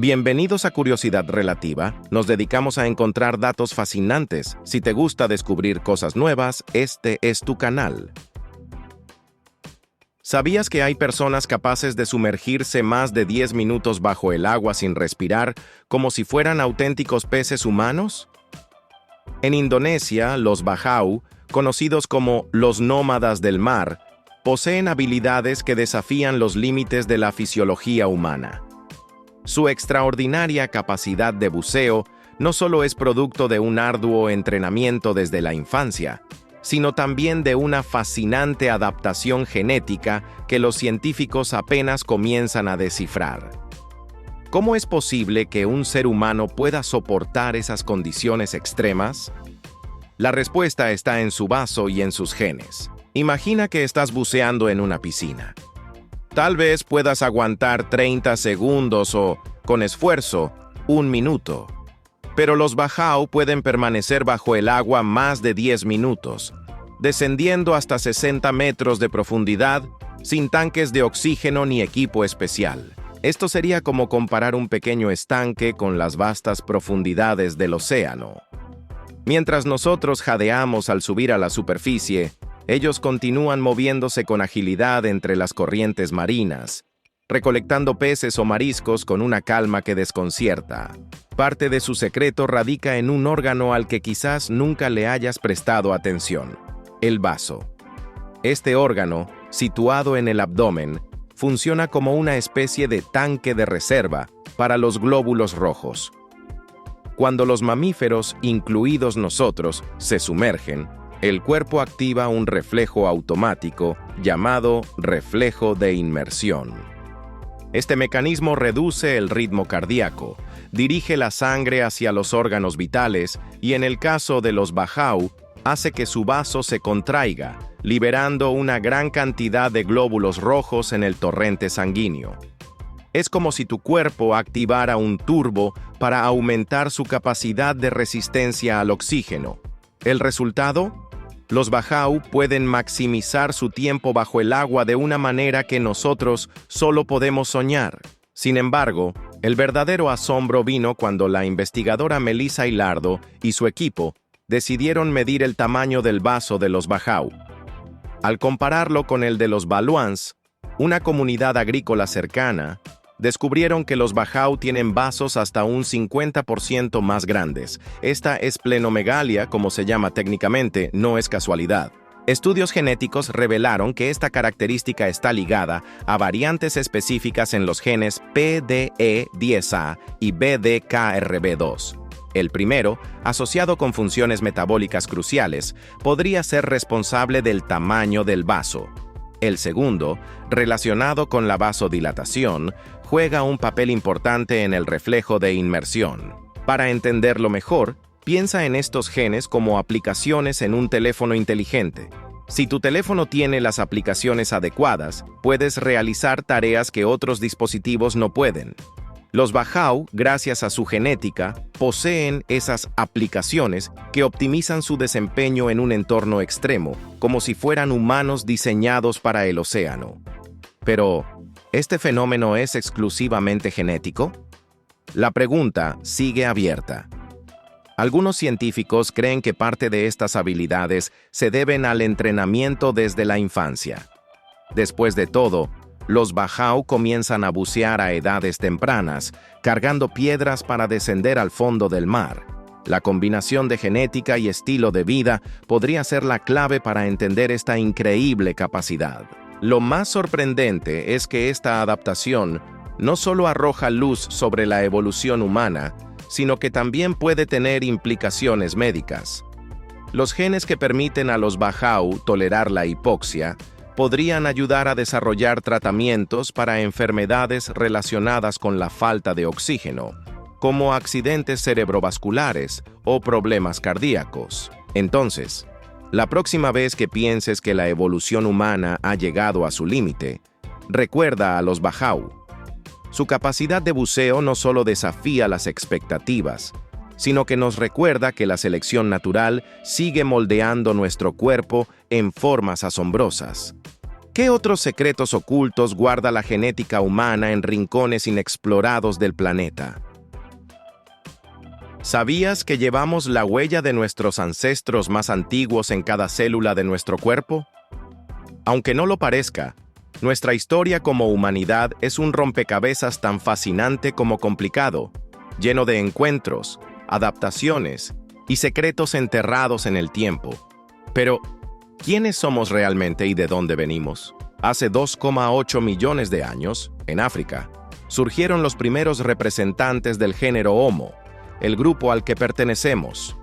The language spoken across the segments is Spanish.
Bienvenidos a Curiosidad Relativa. Nos dedicamos a encontrar datos fascinantes. Si te gusta descubrir cosas nuevas, este es tu canal. ¿Sabías que hay personas capaces de sumergirse más de 10 minutos bajo el agua sin respirar, como si fueran auténticos peces humanos? En Indonesia, los Bajau, conocidos como los nómadas del mar, poseen habilidades que desafían los límites de la fisiología humana. Su extraordinaria capacidad de buceo no solo es producto de un arduo entrenamiento desde la infancia, sino también de una fascinante adaptación genética que los científicos apenas comienzan a descifrar. ¿Cómo es posible que un ser humano pueda soportar esas condiciones extremas? La respuesta está en su vaso y en sus genes. Imagina que estás buceando en una piscina. Tal vez puedas aguantar 30 segundos o, con esfuerzo, 1 minuto. Pero los Bajau pueden permanecer bajo el agua más de 10 minutos, descendiendo hasta 60 metros de profundidad, sin tanques de oxígeno ni equipo especial. Esto sería como comparar un pequeño estanque con las vastas profundidades del océano. Mientras nosotros jadeamos al subir a la superficie, ellos continúan moviéndose con agilidad entre las corrientes marinas, recolectando peces o mariscos con una calma que desconcierta. Parte de su secreto radica en un órgano al que quizás nunca le hayas prestado atención: el vaso. Este órgano, situado en el abdomen, funciona como una especie de tanque de reserva para los glóbulos rojos. Cuando los mamíferos, incluidos nosotros, se sumergen, el cuerpo activa un reflejo automático llamado reflejo de inmersión. Este mecanismo reduce el ritmo cardíaco, dirige la sangre hacia los órganos vitales y, en el caso de los Bajau, hace que su vaso se contraiga, liberando una gran cantidad de glóbulos rojos en el torrente sanguíneo. Es como si tu cuerpo activara un turbo para aumentar su capacidad de resistencia al oxígeno. ¿El resultado? Los Bajau pueden maximizar su tiempo bajo el agua de una manera que nosotros solo podemos soñar. Sin embargo, el verdadero asombro vino cuando la investigadora Melissa Hilardo y su equipo decidieron medir el tamaño del vaso de los Bajau. Al compararlo con el de los Baluans, una comunidad agrícola cercana, descubrieron que los Bajau tienen vasos hasta un 50% más grandes. Esta esplenomegalia, como se llama técnicamente, no es casualidad. Estudios genéticos revelaron que esta característica está ligada a variantes específicas en los genes PDE10A y BDKRB2. El primero, asociado con funciones metabólicas cruciales, podría ser responsable del tamaño del vaso. El segundo, relacionado con la vasodilatación, juega un papel importante en el reflejo de inmersión. Para entenderlo mejor, piensa en estos genes como aplicaciones en un teléfono inteligente. Si tu teléfono tiene las aplicaciones adecuadas, puedes realizar tareas que otros dispositivos no pueden. Los Bajau, gracias a su genética, poseen esas aplicaciones que optimizan su desempeño en un entorno extremo, como si fueran humanos diseñados para el océano. Pero, ¿este fenómeno es exclusivamente genético? La pregunta sigue abierta. Algunos científicos creen que parte de estas habilidades se deben al entrenamiento desde la infancia. Después de todo, los Bajau comienzan a bucear a edades tempranas, cargando piedras para descender al fondo del mar. La combinación de genética y estilo de vida podría ser la clave para entender esta increíble capacidad. Lo más sorprendente es que esta adaptación no solo arroja luz sobre la evolución humana, sino que también puede tener implicaciones médicas. Los genes que permiten a los Bajau tolerar la hipoxia podrían ayudar a desarrollar tratamientos para enfermedades relacionadas con la falta de oxígeno, como accidentes cerebrovasculares o problemas cardíacos. Entonces, la próxima vez que pienses que la evolución humana ha llegado a su límite, recuerda a los Bajau. Su capacidad de buceo no solo desafía las expectativas, sino que nos recuerda que la selección natural sigue moldeando nuestro cuerpo en formas asombrosas. ¿Qué otros secretos ocultos guarda la genética humana en rincones inexplorados del planeta? ¿Sabías que llevamos la huella de nuestros ancestros más antiguos en cada célula de nuestro cuerpo? Aunque no lo parezca, nuestra historia como humanidad es un rompecabezas tan fascinante como complicado, lleno de encuentros, adaptaciones y secretos enterrados en el tiempo. Pero, ¿quiénes somos realmente y de dónde venimos? Hace 2,8 millones de años, en África, surgieron los primeros representantes del género Homo, el grupo al que pertenecemos.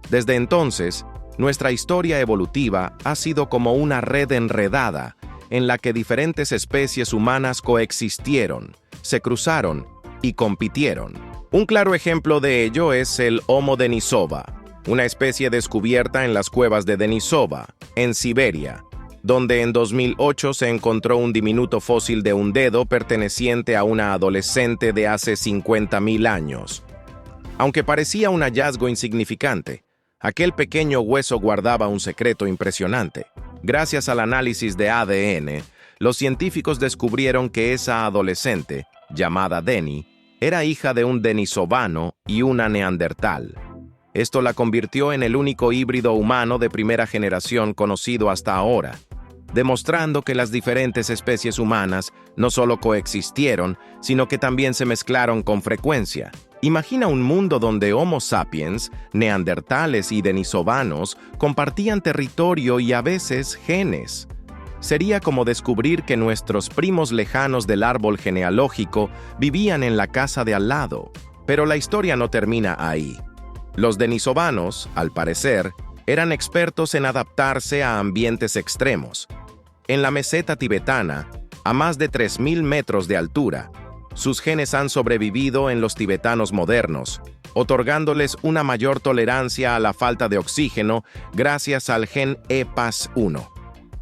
Desde entonces, nuestra historia evolutiva ha sido como una red enredada en la que diferentes especies humanas coexistieron, se cruzaron y compitieron. Un claro ejemplo de ello es el Homo denisova, una especie descubierta en las cuevas de Denisova, en Siberia, donde en 2008 se encontró un diminuto fósil de un dedo perteneciente a una adolescente de hace 50.000 años. Aunque parecía un hallazgo insignificante, aquel pequeño hueso guardaba un secreto impresionante. Gracias al análisis de ADN, los científicos descubrieron que esa adolescente, llamada Deni, era hija de un denisovano y una neandertal. Esto la convirtió en el único híbrido humano de primera generación conocido hasta ahora, demostrando que las diferentes especies humanas no solo coexistieron, sino que también se mezclaron con frecuencia. Imagina un mundo donde Homo sapiens, neandertales y denisovanos compartían territorio y a veces genes. Sería como descubrir que nuestros primos lejanos del árbol genealógico vivían en la casa de al lado. Pero la historia no termina ahí. Los denisovanos, al parecer, eran expertos en adaptarse a ambientes extremos. En la meseta tibetana, a más de 3.000 metros de altura, sus genes han sobrevivido en los tibetanos modernos, otorgándoles una mayor tolerancia a la falta de oxígeno gracias al gen EPAS1.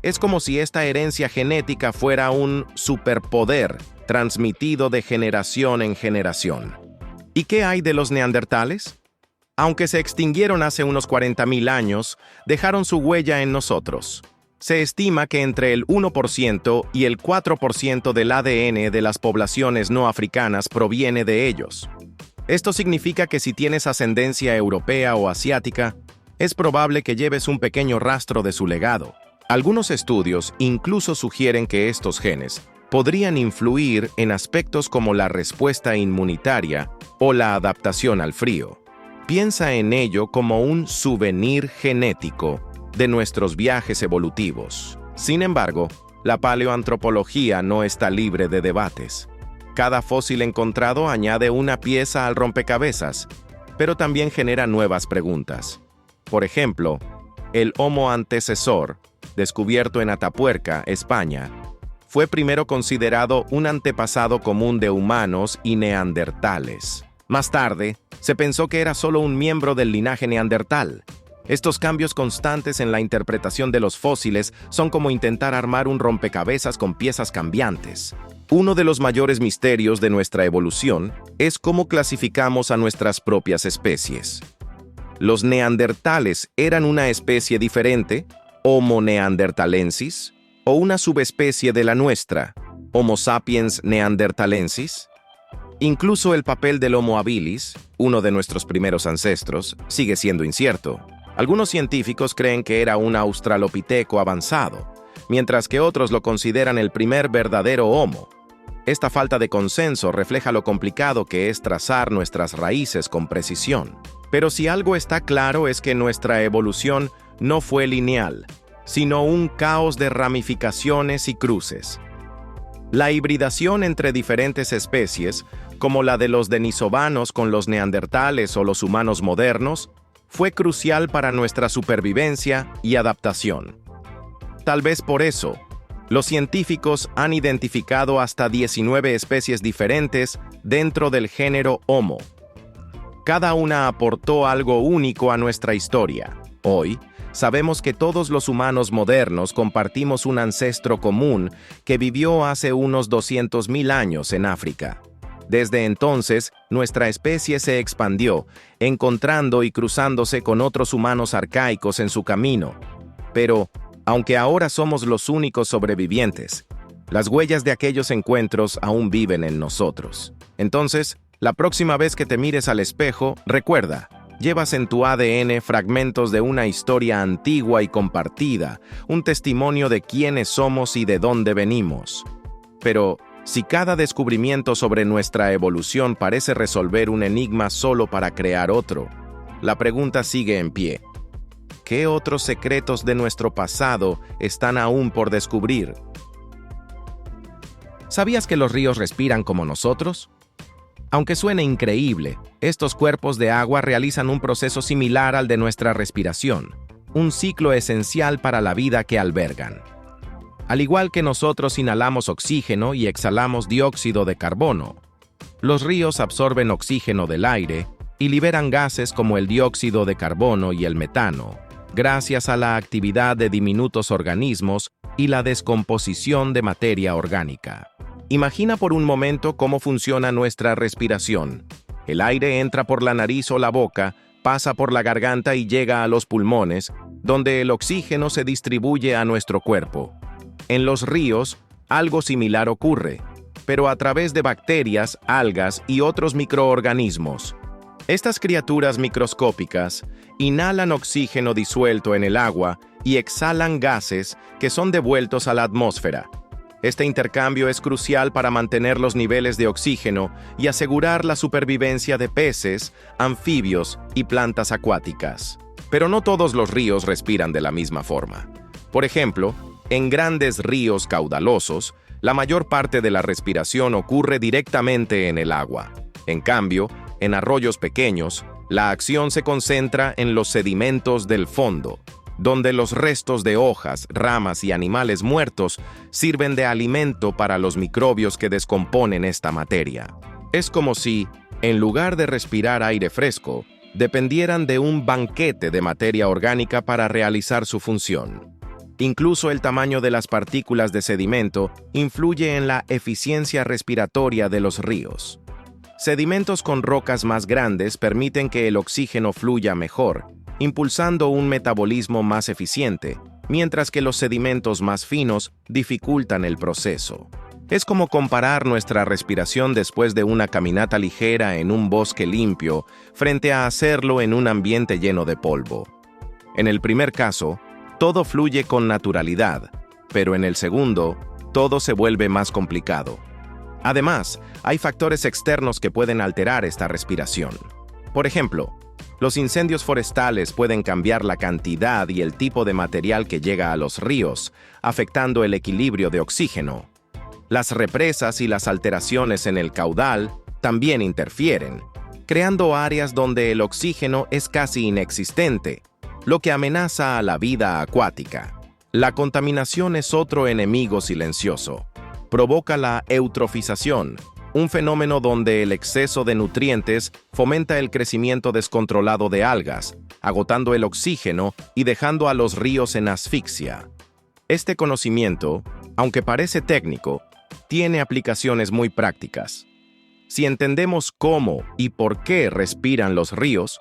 Es como si esta herencia genética fuera un superpoder transmitido de generación en generación. ¿Y qué hay de los neandertales? Aunque se extinguieron hace unos 40.000 años, dejaron su huella en nosotros. Se estima que entre el 1% y el 4% del ADN de las poblaciones no africanas proviene de ellos. Esto significa que si tienes ascendencia europea o asiática, es probable que lleves un pequeño rastro de su legado. Algunos estudios incluso sugieren que estos genes podrían influir en aspectos como la respuesta inmunitaria o la adaptación al frío. Piensa en ello como un souvenir genético de nuestros viajes evolutivos. Sin embargo, la paleoantropología no está libre de debates. Cada fósil encontrado añade una pieza al rompecabezas, pero también genera nuevas preguntas. Por ejemplo, el Homo antecesor, descubierto en Atapuerca, España, fue primero considerado un antepasado común de humanos y neandertales. Más tarde, se pensó que era solo un miembro del linaje neandertal. Estos cambios constantes en la interpretación de los fósiles son como intentar armar un rompecabezas con piezas cambiantes. Uno de los mayores misterios de nuestra evolución es cómo clasificamos a nuestras propias especies. ¿Los neandertales eran una especie diferente, Homo neanderthalensis, o una subespecie de la nuestra, Homo sapiens neanderthalensis? Incluso el papel del Homo habilis, uno de nuestros primeros ancestros, sigue siendo incierto. Algunos científicos creen que era un australopiteco avanzado, mientras que otros lo consideran el primer verdadero Homo. Esta falta de consenso refleja lo complicado que es trazar nuestras raíces con precisión. Pero si algo está claro es que nuestra evolución no fue lineal, sino un caos de ramificaciones y cruces. La hibridación entre diferentes especies, como la de los denisovanos con los neandertales o los humanos modernos, fue crucial para nuestra supervivencia y adaptación. Tal vez por eso, los científicos han identificado hasta 19 especies diferentes dentro del género Homo. Cada una aportó algo único a nuestra historia. Hoy, sabemos que todos los humanos modernos compartimos un ancestro común que vivió hace unos 200.000 años en África. Desde entonces, nuestra especie se expandió, encontrando y cruzándose con otros humanos arcaicos en su camino. Pero, Aunque ahora somos los únicos sobrevivientes, las huellas de aquellos encuentros aún viven en nosotros. Entonces, la próxima vez que te mires al espejo, recuerda, llevas en tu ADN fragmentos de una historia antigua y compartida, un testimonio de quiénes somos y de dónde venimos. Pero, si cada descubrimiento sobre nuestra evolución parece resolver un enigma solo para crear otro, la pregunta sigue en pie. ¿Qué otros secretos de nuestro pasado están aún por descubrir? ¿Sabías que los ríos respiran como nosotros? Aunque suene increíble, estos cuerpos de agua realizan un proceso similar al de nuestra respiración, un ciclo esencial para la vida que albergan. Al igual que nosotros inhalamos oxígeno y exhalamos dióxido de carbono, los ríos absorben oxígeno del aire y liberan gases como el dióxido de carbono y el metano, gracias a la actividad de diminutos organismos y la descomposición de materia orgánica. Imagina por un momento cómo funciona nuestra respiración. El aire entra por la nariz o la boca, pasa por la garganta y llega a los pulmones, donde el oxígeno se distribuye a nuestro cuerpo. En los ríos, algo similar ocurre, pero a través de bacterias, algas y otros microorganismos. Estas criaturas microscópicas inhalan oxígeno disuelto en el agua y exhalan gases que son devueltos a la atmósfera. Este intercambio es crucial para mantener los niveles de oxígeno y asegurar la supervivencia de peces, anfibios y plantas acuáticas. Pero no todos los ríos respiran de la misma forma. Por ejemplo, en grandes ríos caudalosos, la mayor parte de la respiración ocurre directamente en el agua. En cambio, en arroyos pequeños, la acción se concentra en los sedimentos del fondo, donde los restos de hojas, ramas y animales muertos sirven de alimento para los microbios que descomponen esta materia. Es como si, en lugar de respirar aire fresco, dependieran de un banquete de materia orgánica para realizar su función. Incluso el tamaño de las partículas de sedimento influye en la eficiencia respiratoria de los ríos. Sedimentos con rocas más grandes permiten que el oxígeno fluya mejor, impulsando un metabolismo más eficiente, mientras que los sedimentos más finos dificultan el proceso. Es como comparar nuestra respiración después de una caminata ligera en un bosque limpio frente a hacerlo en un ambiente lleno de polvo. En el primer caso, todo fluye con naturalidad, pero en el segundo, todo se vuelve más complicado. Además, hay factores externos que pueden alterar esta respiración. Por ejemplo, los incendios forestales pueden cambiar la cantidad y el tipo de material que llega a los ríos, afectando el equilibrio de oxígeno. Las represas y las alteraciones en el caudal también interfieren, creando áreas donde el oxígeno es casi inexistente, lo que amenaza a la vida acuática. La contaminación es otro enemigo silencioso. Provoca la eutrofización, un fenómeno donde el exceso de nutrientes fomenta el crecimiento descontrolado de algas, agotando el oxígeno y dejando a los ríos en asfixia. Este conocimiento, aunque parece técnico, tiene aplicaciones muy prácticas. Si entendemos cómo y por qué respiran los ríos,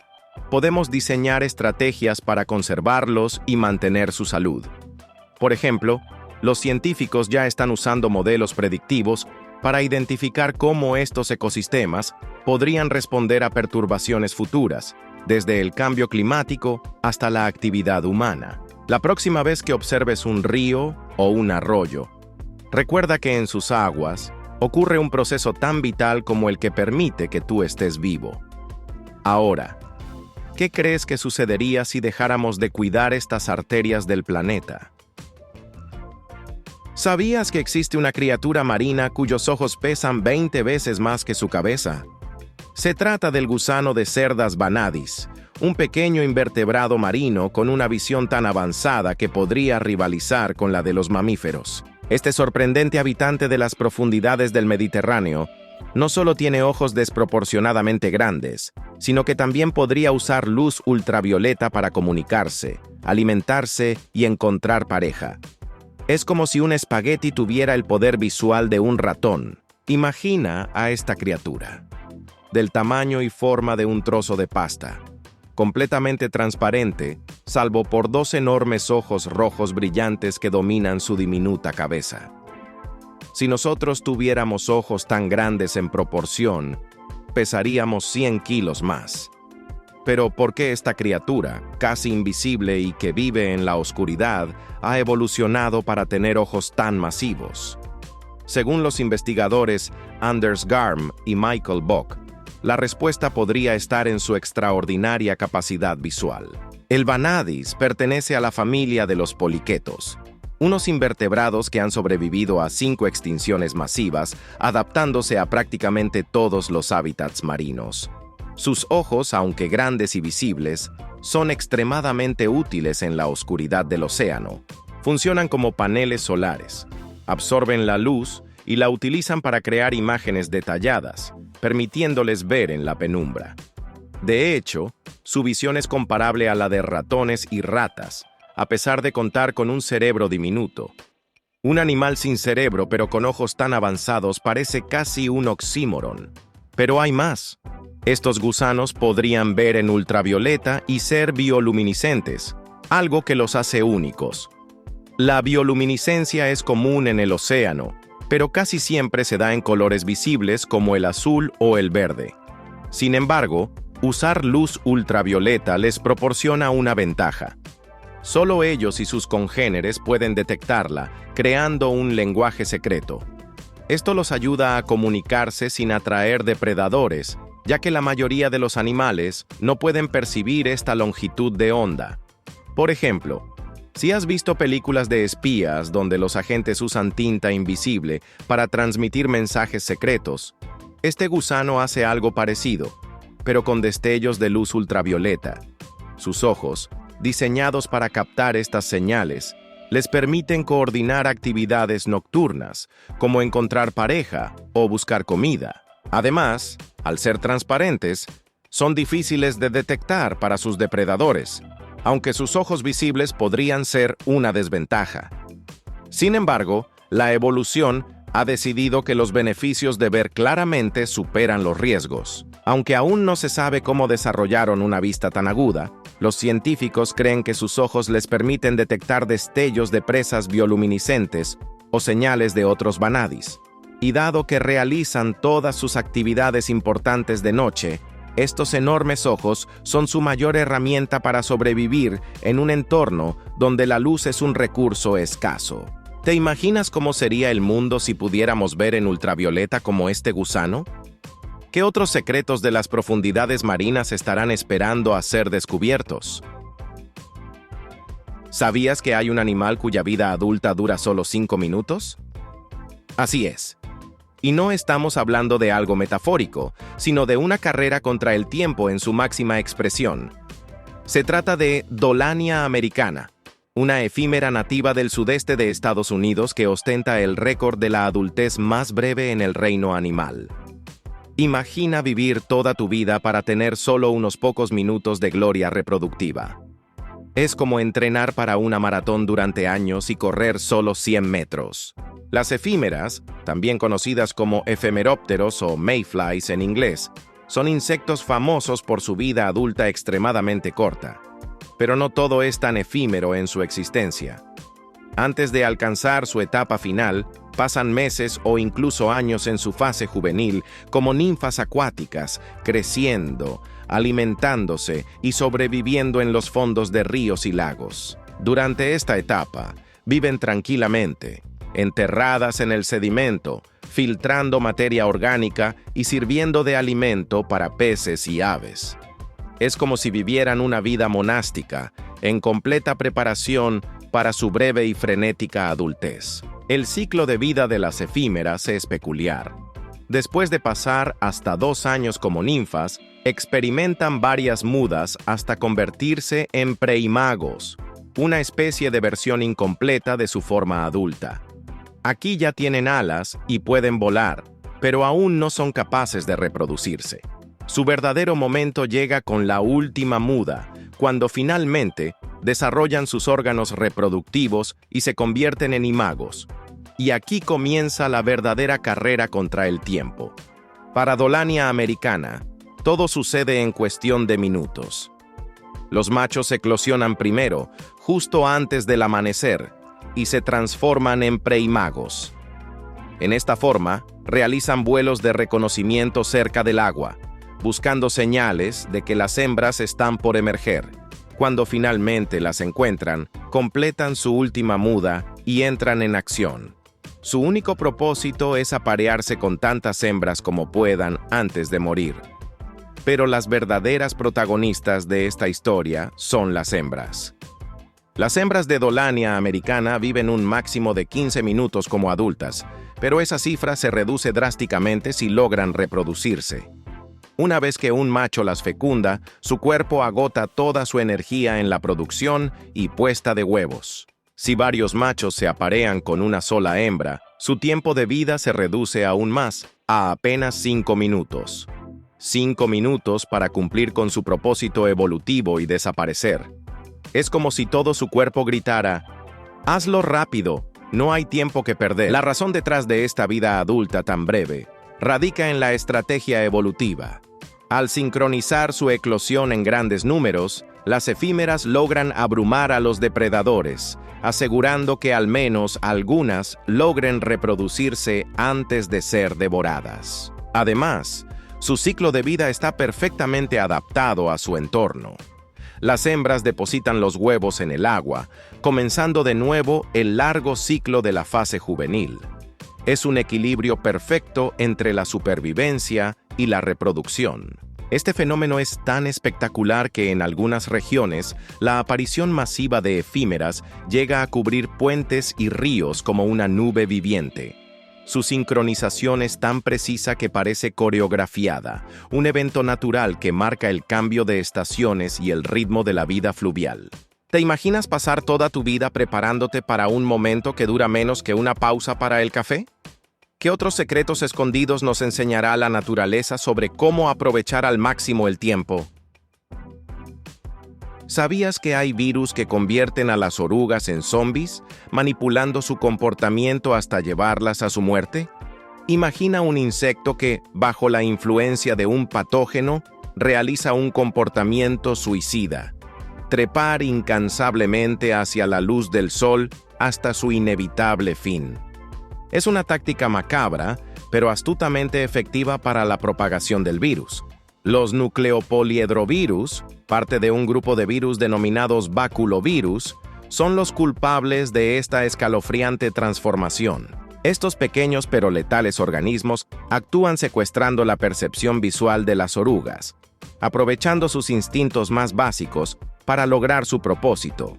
podemos diseñar estrategias para conservarlos y mantener su salud. Por ejemplo, los científicos ya están usando modelos predictivos para identificar cómo estos ecosistemas podrían responder a perturbaciones futuras, desde el cambio climático hasta la actividad humana. La próxima vez que observes un río o un arroyo, recuerda que en sus aguas ocurre un proceso tan vital como el que permite que tú estés vivo. Ahora, ¿qué crees que sucedería si dejáramos de cuidar estas arterias del planeta? ¿Sabías que existe una criatura marina cuyos ojos pesan 20 veces más que su cabeza? Se trata del gusano de cerdas vanadis, un pequeño invertebrado marino con una visión tan avanzada que podría rivalizar con la de los mamíferos. Este sorprendente habitante de las profundidades del Mediterráneo no solo tiene ojos desproporcionadamente grandes, sino que también podría usar luz ultravioleta para comunicarse, alimentarse y encontrar pareja. Es como si un espagueti tuviera el poder visual de un ratón. Imagina a esta criatura, del tamaño y forma de un trozo de pasta, completamente transparente, salvo por dos enormes ojos rojos brillantes que dominan su diminuta cabeza. Si nosotros tuviéramos ojos tan grandes en proporción, pesaríamos 100 kilos más. Pero ¿por qué esta criatura, casi invisible y que vive en la oscuridad, ha evolucionado para tener ojos tan masivos? Según los investigadores Anders Garm y Michael Bock, la respuesta podría estar en su extraordinaria capacidad visual. El Vanadis pertenece a la familia de los poliquetos, unos invertebrados que han sobrevivido a 5 extinciones masivas, adaptándose a prácticamente todos los hábitats marinos. Sus ojos, aunque grandes y visibles, son extremadamente útiles en la oscuridad del océano. Funcionan como paneles solares, absorben la luz y la utilizan para crear imágenes detalladas, permitiéndoles ver en la penumbra. De hecho, su visión es comparable a la de ratones y ratas, a pesar de contar con un cerebro diminuto. Un animal sin cerebro pero con ojos tan avanzados parece casi un oxímoron. Pero hay más. Estos gusanos podrían ver en ultravioleta y ser bioluminiscentes, algo que los hace únicos. La bioluminiscencia es común en el océano, pero casi siempre se da en colores visibles como el azul o el verde. Sin embargo, usar luz ultravioleta les proporciona una ventaja. Solo ellos y sus congéneres pueden detectarla, creando un lenguaje secreto. Esto los ayuda a comunicarse sin atraer depredadores, ya que la mayoría de los animales no pueden percibir esta longitud de onda. Por ejemplo, si has visto películas de espías donde los agentes usan tinta invisible para transmitir mensajes secretos, este gusano hace algo parecido, pero con destellos de luz ultravioleta. Sus ojos, diseñados para captar estas señales, les permiten coordinar actividades nocturnas, como encontrar pareja o buscar comida. Además, al ser transparentes, son difíciles de detectar para sus depredadores, aunque sus ojos visibles podrían ser una desventaja. Sin embargo, la evolución ha decidido que los beneficios de ver claramente superan los riesgos. Aunque aún no se sabe cómo desarrollaron una vista tan aguda, los científicos creen que sus ojos les permiten detectar destellos de presas bioluminiscentes o señales de otros vanadis. Y dado que realizan todas sus actividades importantes de noche, estos enormes ojos son su mayor herramienta para sobrevivir en un entorno donde la luz es un recurso escaso. ¿Te imaginas cómo sería el mundo si pudiéramos ver en ultravioleta como este gusano? ¿Qué otros secretos de las profundidades marinas estarán esperando a ser descubiertos? ¿Sabías que hay un animal cuya vida adulta dura solo 5 minutos? Así es. Y no estamos hablando de algo metafórico, sino de una carrera contra el tiempo en su máxima expresión. Se trata de Dolania americana, una efímera nativa del sudeste de Estados Unidos que ostenta el récord de la adultez más breve en el reino animal. Imagina vivir toda tu vida para tener solo unos pocos minutos de gloria reproductiva. Es como entrenar para una maratón durante años y correr solo 100 metros. Las efímeras, también conocidas como efemerópteros o mayflies en inglés, son insectos famosos por su vida adulta extremadamente corta. Pero no todo es tan efímero en su existencia. Antes de alcanzar su etapa final, pasan meses o incluso años en su fase juvenil como ninfas acuáticas, creciendo, alimentándose y sobreviviendo en los fondos de ríos y lagos. Durante esta etapa, viven tranquilamente, enterradas en el sedimento, filtrando materia orgánica y sirviendo de alimento para peces y aves. Es como si vivieran una vida monástica, en completa preparación para su breve y frenética adultez. El ciclo de vida de las efímeras es peculiar. Después de pasar hasta 2 años como ninfas, experimentan varias mudas hasta convertirse en preimagos, una especie de versión incompleta de su forma adulta. Aquí ya tienen alas y pueden volar, pero aún no son capaces de reproducirse. Su verdadero momento llega con la última muda, cuando finalmente desarrollan sus órganos reproductivos y se convierten en imagos. Y aquí comienza la verdadera carrera contra el tiempo. Para Dolania americana, todo sucede en cuestión de minutos. Los machos eclosionan primero, justo antes del amanecer, y se transforman en preimagos. En esta forma, realizan vuelos de reconocimiento cerca del agua, buscando señales de que las hembras están por emerger. Cuando finalmente las encuentran, completan su última muda y entran en acción. Su único propósito es aparearse con tantas hembras como puedan antes de morir. Pero las verdaderas protagonistas de esta historia son las hembras. Las hembras de Dolania americana viven un máximo de 15 minutos como adultas, pero esa cifra se reduce drásticamente si logran reproducirse. Una vez que un macho las fecunda, su cuerpo agota toda su energía en la producción y puesta de huevos. Si varios machos se aparean con una sola hembra, su tiempo de vida se reduce aún más, a apenas 5 minutos. 5 minutos para cumplir con su propósito evolutivo y desaparecer. Es como si todo su cuerpo gritara: «Hazlo rápido, no hay tiempo que perder». La razón detrás de esta vida adulta tan breve radica en la estrategia evolutiva. Al sincronizar su eclosión en grandes números, las efímeras logran abrumar a los depredadores, asegurando que al menos algunas logren reproducirse antes de ser devoradas. Además, su ciclo de vida está perfectamente adaptado a su entorno. Las hembras depositan los huevos en el agua, comenzando de nuevo el largo ciclo de la fase juvenil. Es un equilibrio perfecto entre la supervivencia y la reproducción. Este fenómeno es tan espectacular que en algunas regiones la aparición masiva de efímeras llega a cubrir puentes y ríos como una nube viviente. Su sincronización es tan precisa que parece coreografiada, un evento natural que marca el cambio de estaciones y el ritmo de la vida fluvial. ¿Te imaginas pasar toda tu vida preparándote para un momento que dura menos que una pausa para el café? ¿Qué otros secretos escondidos nos enseñará la naturaleza sobre cómo aprovechar al máximo el tiempo? ¿Sabías que hay virus que convierten a las orugas en zombies, manipulando su comportamiento hasta llevarlas a su muerte? Imagina un insecto que, bajo la influencia de un patógeno, realiza un comportamiento suicida: trepar incansablemente hacia la luz del sol hasta su inevitable fin. Es una táctica macabra, pero astutamente efectiva para la propagación del virus. Los nucleopoliedrovirus, parte de un grupo de virus denominados baculovirus, son los culpables de esta escalofriante transformación. Estos pequeños pero letales organismos actúan secuestrando la percepción visual de las orugas, aprovechando sus instintos más básicos para lograr su propósito.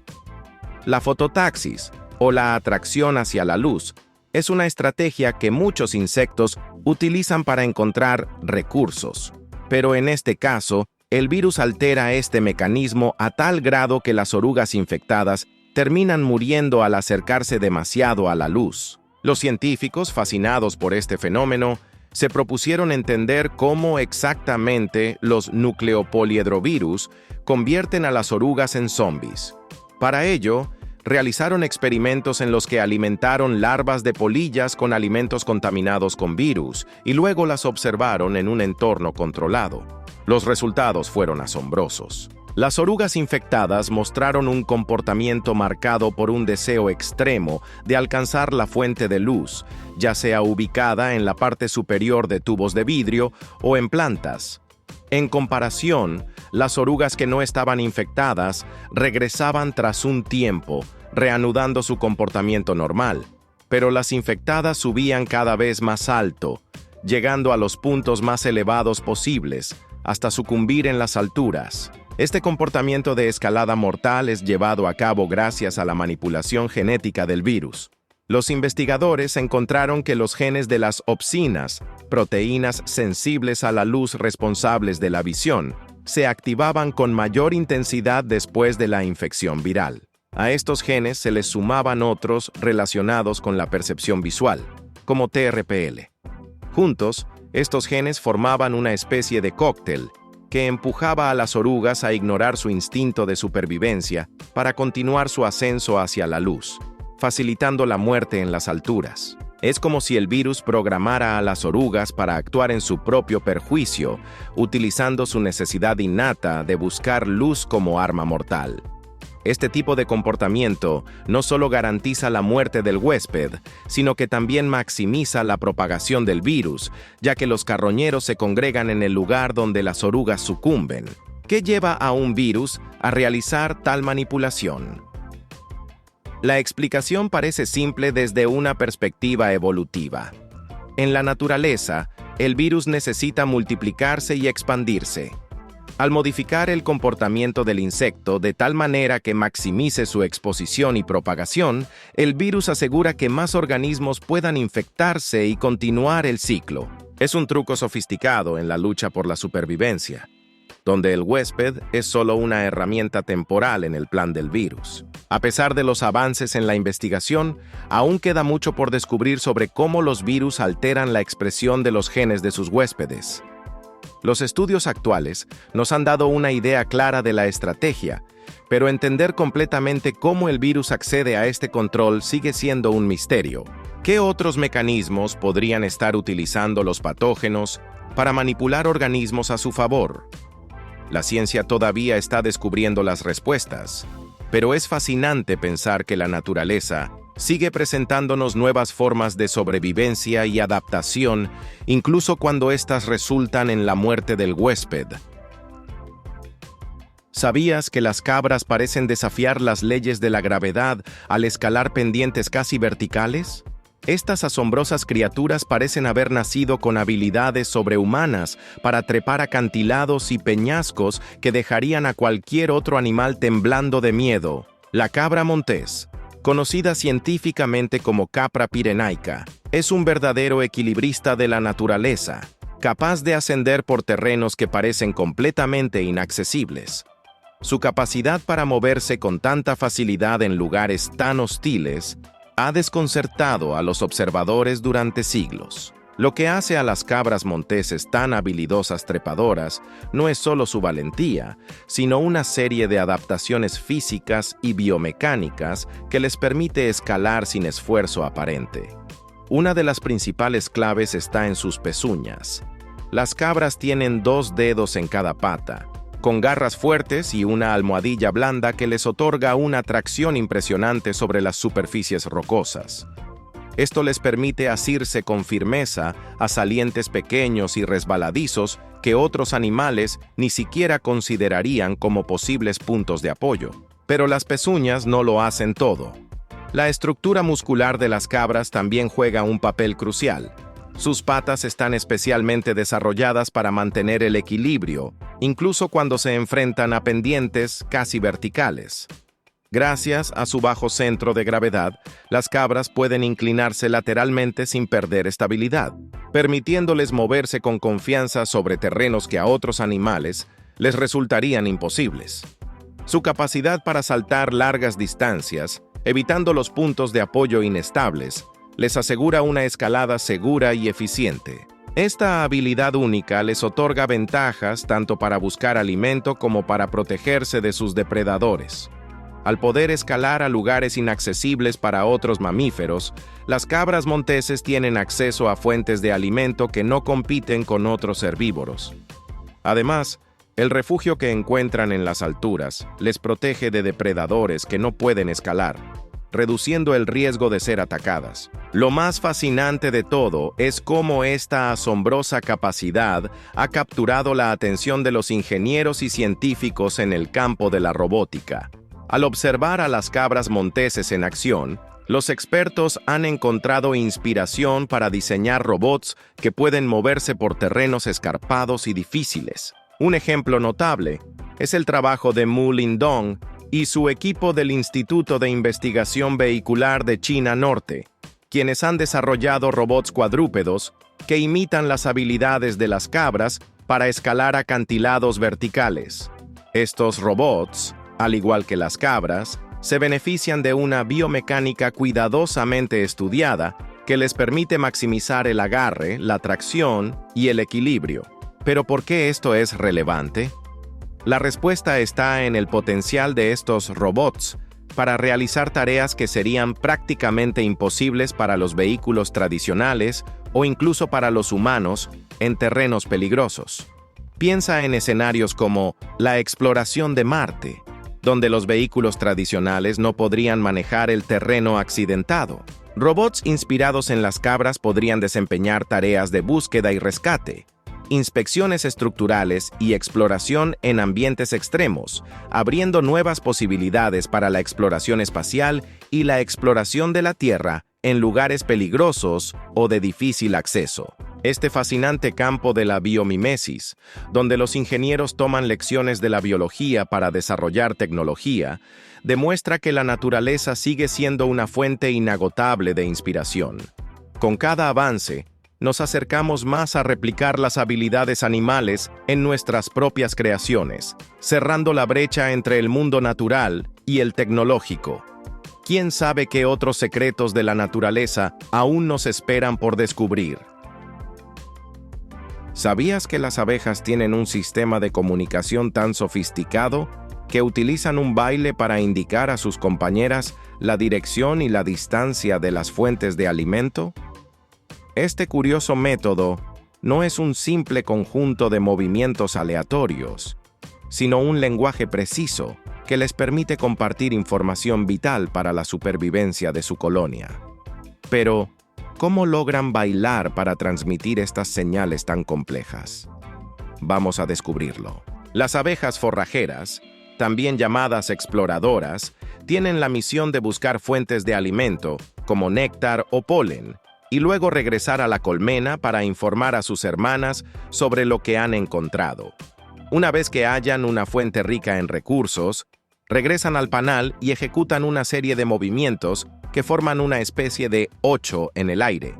La fototaxis, o la atracción hacia la luz, es una estrategia que muchos insectos utilizan para encontrar recursos. Pero en este caso, el virus altera este mecanismo a tal grado que las orugas infectadas terminan muriendo al acercarse demasiado a la luz. Los científicos, fascinados por este fenómeno, se propusieron entender cómo exactamente los nucleopoliedrovirus convierten a las orugas en zombies. Para ello, realizaron experimentos en los que alimentaron larvas de polillas con alimentos contaminados con virus y luego las observaron en un entorno controlado. Los resultados fueron asombrosos. Las orugas infectadas mostraron un comportamiento marcado por un deseo extremo de alcanzar la fuente de luz, ya sea ubicada en la parte superior de tubos de vidrio o en plantas. En comparación, las orugas que no estaban infectadas regresaban tras un tiempo, reanudando su comportamiento normal, pero las infectadas subían cada vez más alto, llegando a los puntos más elevados posibles, hasta sucumbir en las alturas. Este comportamiento de escalada mortal es llevado a cabo gracias a la manipulación genética del virus. Los investigadores encontraron que los genes de las opsinas, proteínas sensibles a la luz responsables de la visión, se activaban con mayor intensidad después de la infección viral. A estos genes se les sumaban otros relacionados con la percepción visual, como TRPL. Juntos, estos genes formaban una especie de cóctel que empujaba a las orugas a ignorar su instinto de supervivencia para continuar su ascenso hacia la luz, facilitando la muerte en las alturas. Es como si el virus programara a las orugas para actuar en su propio perjuicio, utilizando su necesidad innata de buscar luz como arma mortal. Este tipo de comportamiento no solo garantiza la muerte del huésped, sino que también maximiza la propagación del virus, ya que los carroñeros se congregan en el lugar donde las orugas sucumben. ¿Qué lleva a un virus a realizar tal manipulación? La explicación parece simple desde una perspectiva evolutiva. En la naturaleza, el virus necesita multiplicarse y expandirse. Al modificar el comportamiento del insecto de tal manera que maximice su exposición y propagación, el virus asegura que más organismos puedan infectarse y continuar el ciclo. Es un truco sofisticado en la lucha por la supervivencia, donde el huésped es solo una herramienta temporal en el plan del virus. A pesar de los avances en la investigación, aún queda mucho por descubrir sobre cómo los virus alteran la expresión de los genes de sus huéspedes. Los estudios actuales nos han dado una idea clara de la estrategia, pero entender completamente cómo el virus accede a este control sigue siendo un misterio. ¿Qué otros mecanismos podrían estar utilizando los patógenos para manipular organismos a su favor? La ciencia todavía está descubriendo las respuestas, pero es fascinante pensar que la naturaleza sigue presentándonos nuevas formas de sobrevivencia y adaptación, incluso cuando éstas resultan en la muerte del huésped. ¿Sabías que las cabras parecen desafiar las leyes de la gravedad al escalar pendientes casi verticales? Estas asombrosas criaturas parecen haber nacido con habilidades sobrehumanas para trepar acantilados y peñascos que dejarían a cualquier otro animal temblando de miedo. La cabra montés, conocida científicamente como Capra pyrenaica, es un verdadero equilibrista de la naturaleza, capaz de ascender por terrenos que parecen completamente inaccesibles. Su capacidad para moverse con tanta facilidad en lugares tan hostiles ha desconcertado a los observadores durante siglos. Lo que hace a las cabras monteses tan habilidosas trepadoras no es solo su valentía, sino una serie de adaptaciones físicas y biomecánicas que les permite escalar sin esfuerzo aparente. Una de las principales claves está en sus pezuñas. Las cabras tienen 2 dedos en cada pata, con garras fuertes y una almohadilla blanda que les otorga una tracción impresionante sobre las superficies rocosas. Esto les permite asirse con firmeza a salientes pequeños y resbaladizos que otros animales ni siquiera considerarían como posibles puntos de apoyo. Pero las pezuñas no lo hacen todo. La estructura muscular de las cabras también juega un papel crucial. Sus patas están especialmente desarrolladas para mantener el equilibrio, incluso cuando se enfrentan a pendientes casi verticales. Gracias a su bajo centro de gravedad, las cabras pueden inclinarse lateralmente sin perder estabilidad, permitiéndoles moverse con confianza sobre terrenos que a otros animales les resultarían imposibles. Su capacidad para saltar largas distancias, evitando los puntos de apoyo inestables, les asegura una escalada segura y eficiente. Esta habilidad única les otorga ventajas tanto para buscar alimento como para protegerse de sus depredadores. Al poder escalar a lugares inaccesibles para otros mamíferos, las cabras monteses tienen acceso a fuentes de alimento que no compiten con otros herbívoros. Además, el refugio que encuentran en las alturas les protege de depredadores que no pueden escalar, reduciendo el riesgo de ser atacadas. Lo más fascinante de todo es cómo esta asombrosa capacidad ha capturado la atención de los ingenieros y científicos en el campo de la robótica. Al observar a las cabras monteses en acción, los expertos han encontrado inspiración para diseñar robots que pueden moverse por terrenos escarpados y difíciles. Un ejemplo notable es el trabajo de Mu Lindong y su equipo del Instituto de Investigación Vehicular de China Norte, quienes han desarrollado robots cuadrúpedos que imitan las habilidades de las cabras para escalar acantilados verticales. Estos robots, al igual que las cabras, se benefician de una biomecánica cuidadosamente estudiada que les permite maximizar el agarre, la tracción y el equilibrio. ¿Pero por qué esto es relevante? La respuesta está en el potencial de estos robots para realizar tareas que serían prácticamente imposibles para los vehículos tradicionales o incluso para los humanos en terrenos peligrosos. Piensa en escenarios como la exploración de Marte, donde los vehículos tradicionales no podrían manejar el terreno accidentado. Robots inspirados en las cabras podrían desempeñar tareas de búsqueda y rescate, inspecciones estructurales y exploración en ambientes extremos, abriendo nuevas posibilidades para la exploración espacial y la exploración de la Tierra en lugares peligrosos o de difícil acceso. Este fascinante campo de la biomimesis, donde los ingenieros toman lecciones de la biología para desarrollar tecnología, demuestra que la naturaleza sigue siendo una fuente inagotable de inspiración. Con cada avance, nos acercamos más a replicar las habilidades animales en nuestras propias creaciones, cerrando la brecha entre el mundo natural y el tecnológico. ¿Quién sabe qué otros secretos de la naturaleza aún nos esperan por descubrir? ¿Sabías que las abejas tienen un sistema de comunicación tan sofisticado que utilizan un baile para indicar a sus compañeras la dirección y la distancia de las fuentes de alimento? Este curioso método no es un simple conjunto de movimientos aleatorios, sino un lenguaje preciso que les permite compartir información vital para la supervivencia de su colonia. Pero, ¿cómo logran bailar para transmitir estas señales tan complejas? Vamos a descubrirlo. Las abejas forrajeras, también llamadas exploradoras, tienen la misión de buscar fuentes de alimento, como néctar o polen, y luego regresar a la colmena para informar a sus hermanas sobre lo que han encontrado. Una vez que hallan una fuente rica en recursos, regresan al panal y ejecutan una serie de movimientos que forman una especie de 8 en el aire.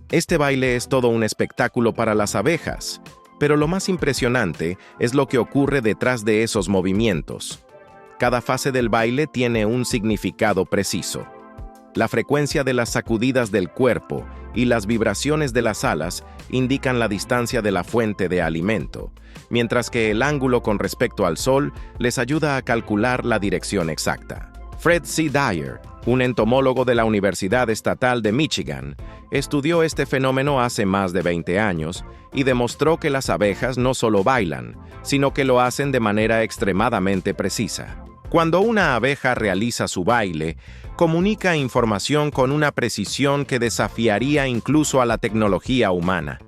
Este baile es todo un espectáculo para las abejas, pero lo más impresionante es lo que ocurre detrás de esos movimientos. Cada fase del baile tiene un significado preciso. La frecuencia de las sacudidas del cuerpo y las vibraciones de las alas indican la distancia de la fuente de alimento, mientras que el ángulo con respecto al sol les ayuda a calcular la dirección exacta. Fred C. Dyer, un entomólogo de la Universidad Estatal de Michigan, estudió este fenómeno hace más de 20 años y demostró que las abejas no solo bailan, sino que lo hacen de manera extremadamente precisa. Cuando una abeja realiza su baile, comunica información con una precisión que desafiaría incluso a la tecnología humana.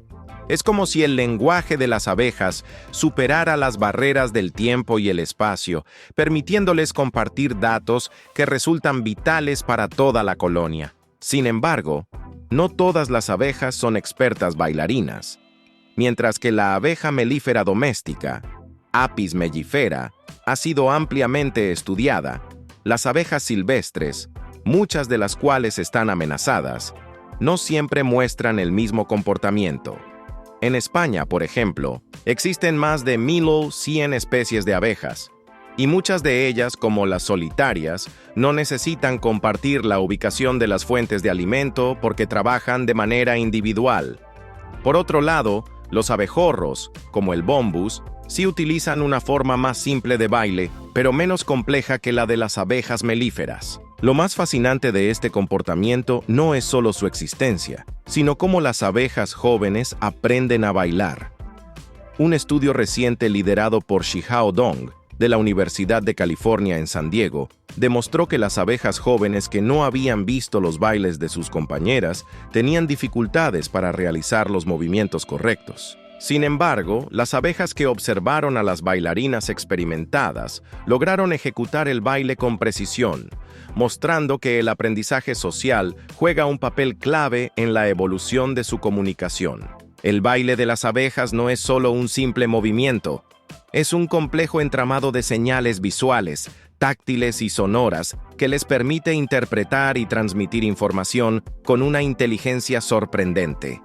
Es como si el lenguaje de las abejas superara las barreras del tiempo y el espacio, permitiéndoles compartir datos que resultan vitales para toda la colonia. Sin embargo, no todas las abejas son expertas bailarinas. Mientras que la abeja melífera doméstica, Apis mellifera, ha sido ampliamente estudiada, las abejas silvestres, muchas de las cuales están amenazadas, no siempre muestran el mismo comportamiento. En España, por ejemplo, existen más de 1.100 especies de abejas, y muchas de ellas, como las solitarias, no necesitan compartir la ubicación de las fuentes de alimento porque trabajan de manera individual. Por otro lado, los abejorros, como el bombus, sí utilizan una forma más simple de baile, pero menos compleja que la de las abejas melíferas. Lo más fascinante de este comportamiento no es solo su existencia, sino cómo las abejas jóvenes aprenden a bailar. Un estudio reciente liderado por Shihao Dong, de la Universidad de California en San Diego, demostró que las abejas jóvenes que no habían visto los bailes de sus compañeras tenían dificultades para realizar los movimientos correctos. Sin embargo, las abejas que observaron a las bailarinas experimentadas lograron ejecutar el baile con precisión, mostrando que el aprendizaje social juega un papel clave en la evolución de su comunicación. El baile de las abejas no es solo un simple movimiento, es un complejo entramado de señales visuales, táctiles y sonoras que les permite interpretar y transmitir información con una inteligencia sorprendente.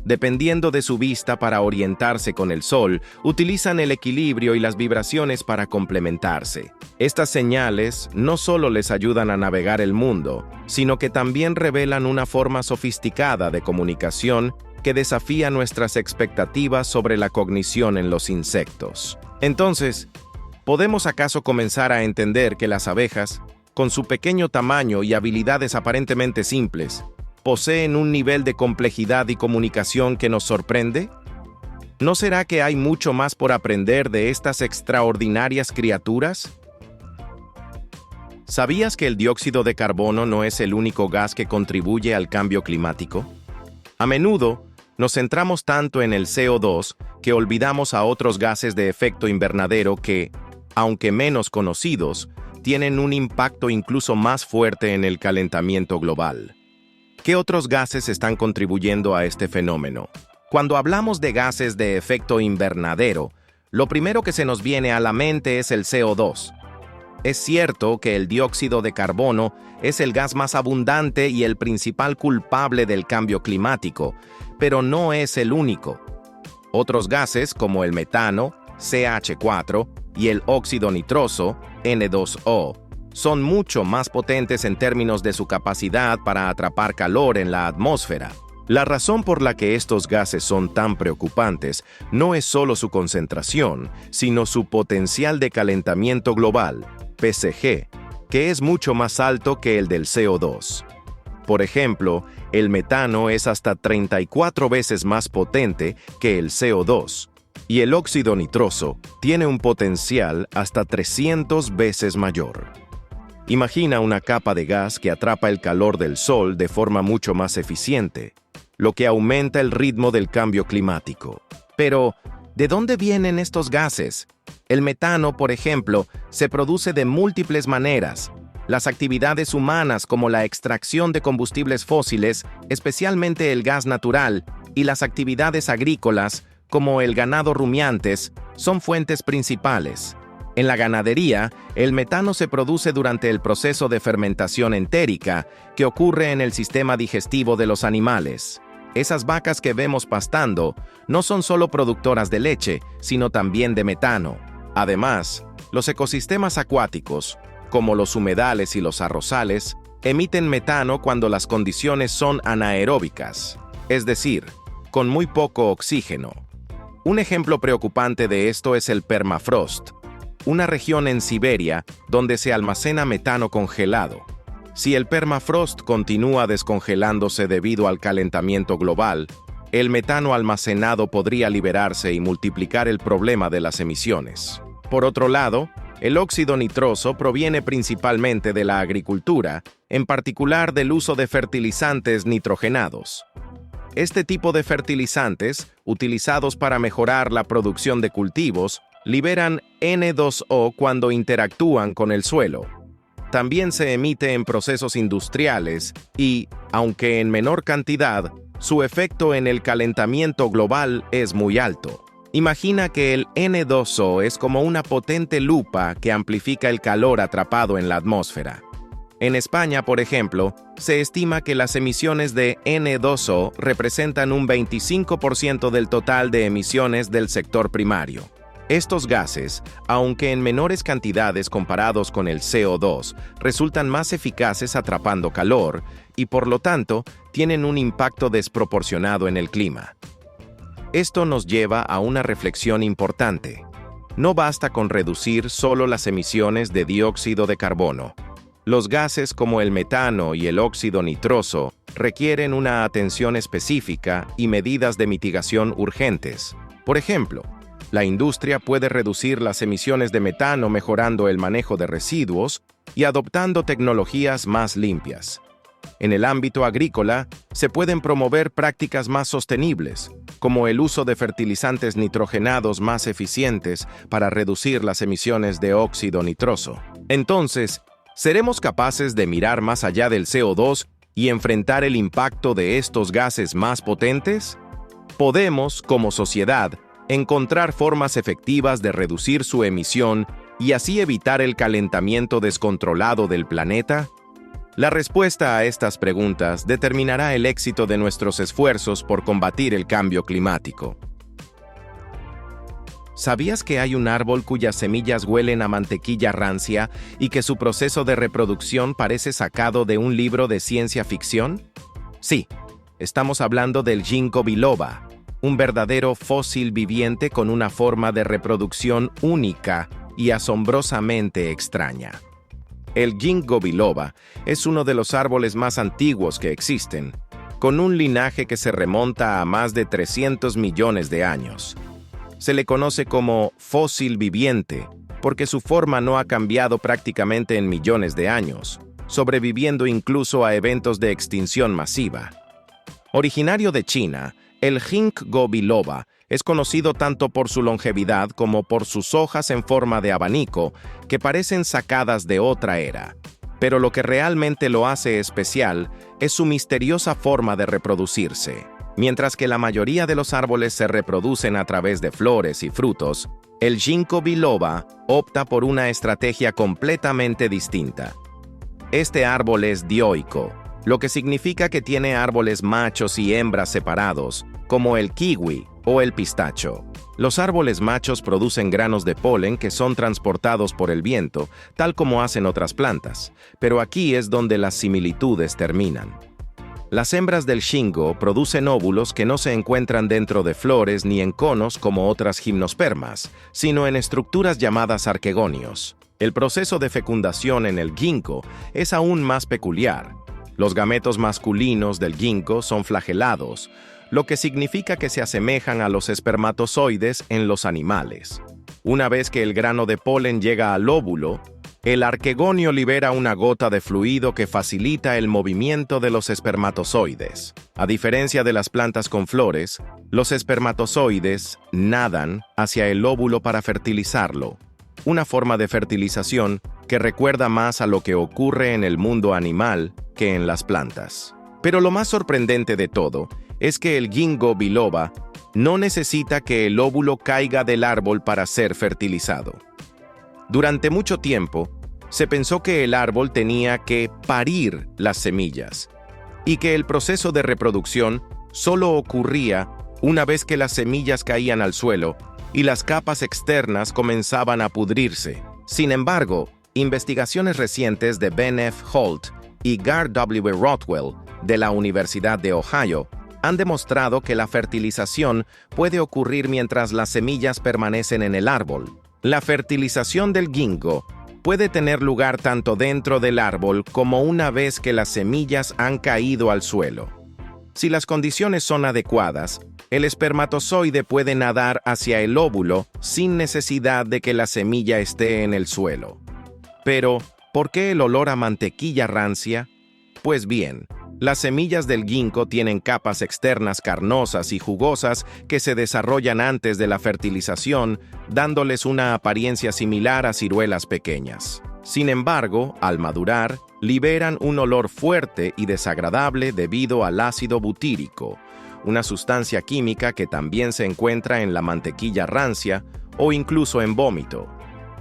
Dependiendo de su vista para orientarse con el sol, utilizan el equilibrio y las vibraciones para complementarse. Estas señales no solo les ayudan a navegar el mundo, sino que también revelan una forma sofisticada de comunicación que desafía nuestras expectativas sobre la cognición en los insectos. Entonces, ¿podemos acaso comenzar a entender que las abejas Con su pequeño tamaño y habilidades aparentemente simples, ¿poseen un nivel de complejidad y comunicación que nos sorprende? ¿No será que hay mucho más por aprender de estas extraordinarias criaturas? ¿Sabías que el dióxido de carbono no es el único gas que contribuye al cambio climático? A menudo, nos centramos tanto en el CO2 que olvidamos a otros gases de efecto invernadero que, aunque menos conocidos, tienen un impacto incluso más fuerte en el calentamiento global. ¿Qué otros gases están contribuyendo a este fenómeno? Cuando hablamos de gases de efecto invernadero, lo primero que se nos viene a la mente es el CO2. Es cierto que el dióxido de carbono es el gas más abundante y el principal culpable del cambio climático, pero no es el único. Otros gases como el metano, CH4, y el óxido nitroso, N2O, son mucho más potentes en términos de su capacidad para atrapar calor en la atmósfera. La razón por la que estos gases son tan preocupantes no es solo su concentración, sino su potencial de calentamiento global, PSG, que es mucho más alto que el del CO2. Por ejemplo, el metano es hasta 34 veces más potente que el CO2, y el óxido nitroso tiene un potencial hasta 300 veces mayor. Imagina una capa de gas que atrapa el calor del sol de forma mucho más eficiente, lo que aumenta el ritmo del cambio climático. Pero, ¿de dónde vienen estos gases? El metano, por ejemplo, se produce de múltiples maneras. Las actividades humanas como la extracción de combustibles fósiles, especialmente el gas natural, y las actividades agrícolas, como el ganado rumiantes, son fuentes principales. En la ganadería, el metano se produce durante el proceso de fermentación entérica que ocurre en el sistema digestivo de los animales. Esas vacas que vemos pastando no son solo productoras de leche, sino también de metano. Además, los ecosistemas acuáticos, como los humedales y los arrozales, emiten metano cuando las condiciones son anaeróbicas, es decir, con muy poco oxígeno. Un ejemplo preocupante de esto es el permafrost, una región en Siberia donde se almacena metano congelado. Si el permafrost continúa descongelándose debido al calentamiento global, el metano almacenado podría liberarse y multiplicar el problema de las emisiones. Por otro lado, el óxido nitroso proviene principalmente de la agricultura, en particular del uso de fertilizantes nitrogenados. Este tipo de fertilizantes, utilizados para mejorar la producción de cultivos, liberan N2O cuando interactúan con el suelo. También se emite en procesos industriales y, aunque en menor cantidad, su efecto en el calentamiento global es muy alto. Imagina que el N2O es como una potente lupa que amplifica el calor atrapado en la atmósfera. En España, por ejemplo, se estima que las emisiones de N2O representan un 25% del total de emisiones del sector primario. Estos gases, aunque en menores cantidades comparados con el CO2, resultan más eficaces atrapando calor y, por lo tanto, tienen un impacto desproporcionado en el clima. Esto nos lleva a una reflexión importante. No basta con reducir solo las emisiones de dióxido de carbono. Los gases como el metano y el óxido nitroso requieren una atención específica y medidas de mitigación urgentes. Por ejemplo, la industria puede reducir las emisiones de metano mejorando el manejo de residuos y adoptando tecnologías más limpias. En el ámbito agrícola, se pueden promover prácticas más sostenibles, como el uso de fertilizantes nitrogenados más eficientes para reducir las emisiones de óxido nitroso. Entonces, ¿seremos capaces de mirar más allá del CO2 y enfrentar el impacto de estos gases más potentes? Podemos, como sociedad, encontrar formas efectivas de reducir su emisión y así evitar el calentamiento descontrolado del planeta. La respuesta a estas preguntas determinará el éxito de nuestros esfuerzos por combatir el cambio climático. ¿Sabías que hay un árbol cuyas semillas huelen a mantequilla rancia y que su proceso de reproducción parece sacado de un libro de ciencia ficción? Sí, estamos hablando del ginkgo biloba, un verdadero fósil viviente con una forma de reproducción única y asombrosamente extraña. El ginkgo biloba es uno de los árboles más antiguos que existen, con un linaje que se remonta a más de 300 millones de años. Se le conoce como fósil viviente, porque su forma no ha cambiado prácticamente en millones de años, sobreviviendo incluso a eventos de extinción masiva. Originario de China, el ginkgo biloba es conocido tanto por su longevidad como por sus hojas en forma de abanico, que parecen sacadas de otra era. Pero lo que realmente lo hace especial es su misteriosa forma de reproducirse. Mientras que la mayoría de los árboles se reproducen a través de flores y frutos, el ginkgo biloba opta por una estrategia completamente distinta. Este árbol es dioico, lo que significa que tiene árboles machos y hembras separados, como el kiwi o el pistacho. Los árboles machos producen granos de polen que son transportados por el viento, tal como hacen otras plantas, pero aquí es donde las similitudes terminan. Las hembras del ginkgo producen óvulos que no se encuentran dentro de flores ni en conos como otras gimnospermas, sino en estructuras llamadas arquegonios. El proceso de fecundación en el ginkgo es aún más peculiar. Los gametos masculinos del ginkgo son flagelados, lo que significa que se asemejan a los espermatozoides en los animales. Una vez que el grano de polen llega al óvulo, el arquegonio libera una gota de fluido que facilita el movimiento de los espermatozoides. A diferencia de las plantas con flores, los espermatozoides nadan hacia el óvulo para fertilizarlo, una forma de fertilización que recuerda más a lo que ocurre en el mundo animal que en las plantas. Pero lo más sorprendente de todo es que el ginkgo biloba no necesita que el óvulo caiga del árbol para ser fertilizado. Durante mucho tiempo, se pensó que el árbol tenía que parir las semillas y que el proceso de reproducción solo ocurría una vez que las semillas caían al suelo y las capas externas comenzaban a pudrirse. Sin embargo, investigaciones recientes de Ben F. Holt y Gard W. Rothwell de la Universidad de Ohio han demostrado que la fertilización puede ocurrir mientras las semillas permanecen en el árbol. La fertilización del ginkgo puede tener lugar tanto dentro del árbol como una vez que las semillas han caído al suelo. Si las condiciones son adecuadas, el espermatozoide puede nadar hacia el óvulo sin necesidad de que la semilla esté en el suelo. Pero, ¿por qué el olor a mantequilla rancia? Pues bien, las semillas del ginkgo tienen capas externas carnosas y jugosas que se desarrollan antes de la fertilización, dándoles una apariencia similar a ciruelas pequeñas. Sin embargo, al madurar, liberan un olor fuerte y desagradable debido al ácido butírico, una sustancia química que también se encuentra en la mantequilla rancia o incluso en vómito.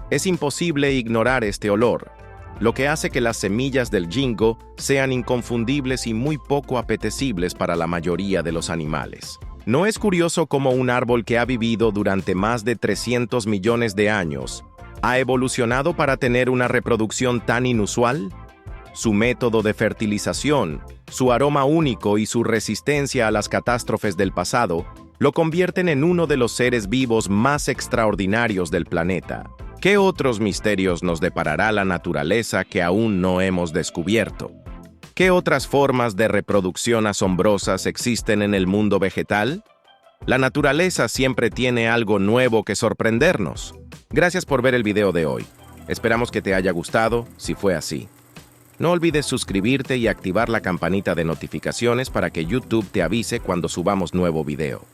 Es imposible ignorar este olor, lo que hace que las semillas del ginkgo sean inconfundibles y muy poco apetecibles para la mayoría de los animales. ¿No es curioso cómo un árbol que ha vivido durante más de 300 millones de años ha evolucionado para tener una reproducción tan inusual? Su método de fertilización, su aroma único y su resistencia a las catástrofes del pasado lo convierten en uno de los seres vivos más extraordinarios del planeta. ¿Qué otros misterios nos deparará la naturaleza que aún no hemos descubierto? ¿Qué otras formas de reproducción asombrosas existen en el mundo vegetal? La naturaleza siempre tiene algo nuevo que sorprendernos. Gracias por ver el video de hoy. Esperamos que te haya gustado, si fue así. No olvides suscribirte y activar la campanita de notificaciones para que YouTube te avise cuando subamos nuevo video.